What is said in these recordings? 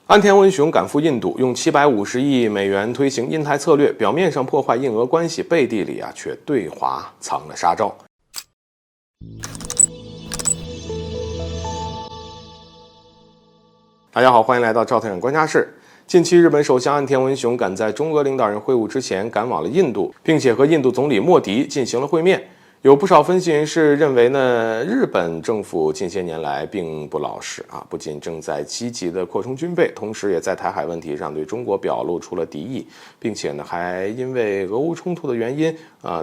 安田文雄赶赴印度，用750亿美元推行印太策略，表面上破坏印俄关系，背地里却对华藏了杀招。大家好，欢迎来到赵太阳观察室。近期，日本首相安田文雄赶在中俄领导人会晤之前赶往了印度，并且和印度总理莫迪进行了会面。有不少分析人士认为呢，日本政府近些年来并不老实啊，不仅正在积极的扩充军备，同时也在台海问题上对中国表露出了敌意，并且呢，还因为俄乌冲突的原因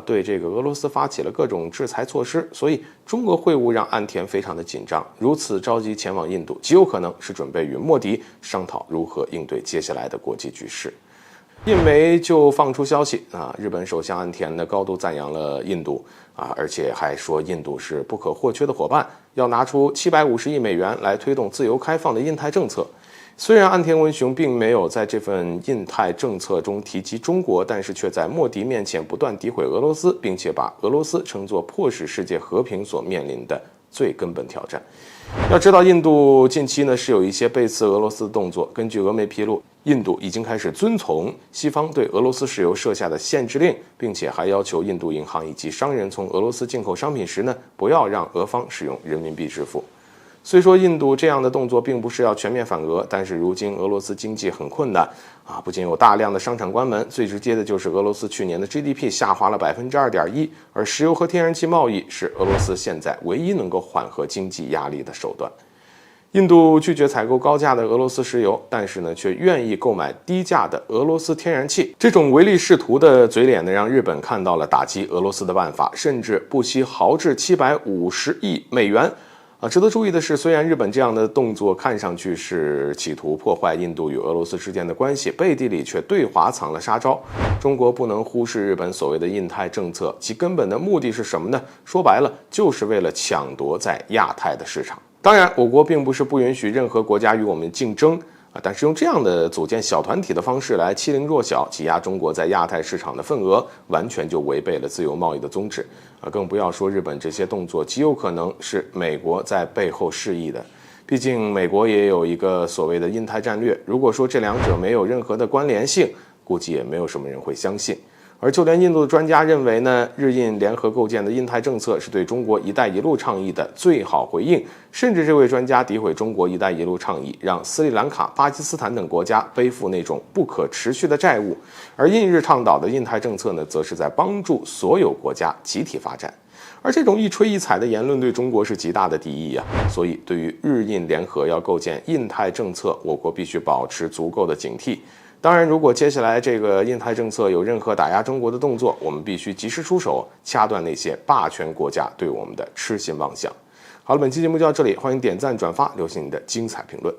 对这个俄罗斯发起了各种制裁措施。所以中俄会晤让岸田非常的紧张，如此着急前往印度，极有可能是准备与莫迪商讨如何应对接下来的国际局势。印媒就放出消息日本首相岸田呢高度赞扬了印度而且还说印度是不可或缺的伙伴，要拿出750亿美元来推动自由开放的印太政策。虽然岸田文雄并没有在这份印太政策中提及中国，但是却在莫迪面前不断诋毁俄罗斯，并且把俄罗斯称作迫使世界和平所面临的最根本挑战。要知道，印度近期呢是有一些背刺俄罗斯的动作。根据俄媒披露，印度已经开始遵从西方对俄罗斯石油设下的限制令，并且还要求印度银行以及商人从俄罗斯进口商品时呢，不要让俄方使用人民币支付。虽说印度这样的动作并不是要全面反俄，但是如今俄罗斯经济很困难不仅有大量的商场关门，最直接的就是俄罗斯去年的 GDP 下滑了 2.1%， 而石油和天然气贸易是俄罗斯现在唯一能够缓和经济压力的手段。印度拒绝采购高价的俄罗斯石油，但是呢，却愿意购买低价的俄罗斯天然气。这种唯利是图的嘴脸呢，让日本看到了打击俄罗斯的办法，甚至不惜豪掷750亿美元。值得注意的是，虽然日本这样的动作看上去是企图破坏印度与俄罗斯之间的关系，背地里却对华藏了杀招。中国不能忽视日本所谓的印太政策，其根本的目的是什么呢？说白了，就是为了抢夺在亚太的市场。当然，我国并不是不允许任何国家与我们竞争但是用这样的组建小团体的方式来欺凌弱小，挤压中国在亚太市场的份额，完全就违背了自由贸易的宗旨更不要说日本这些动作极有可能是美国在背后示意的。毕竟美国也有一个所谓的印太战略，如果说这两者没有任何的关联性，估计也没有什么人会相信。而就连印度的专家认为呢，日印联合构建的印太政策是对中国一带一路倡议的最好回应，甚至这位专家诋毁中国一带一路倡议让斯里兰卡、巴基斯坦等国家背负那种不可持续的债务，而印日倡导的印太政策呢，则是在帮助所有国家集体发展。而这种一吹一踩的言论对中国是极大的敌意所以对于日印联合要构建印太政策，我国必须保持足够的警惕。当然，如果接下来这个印太政策有任何打压中国的动作，我们必须及时出手，掐断那些霸权国家对我们的痴心妄想。好了，本期节目就到这里，欢迎点赞转发，留下你的精彩评论。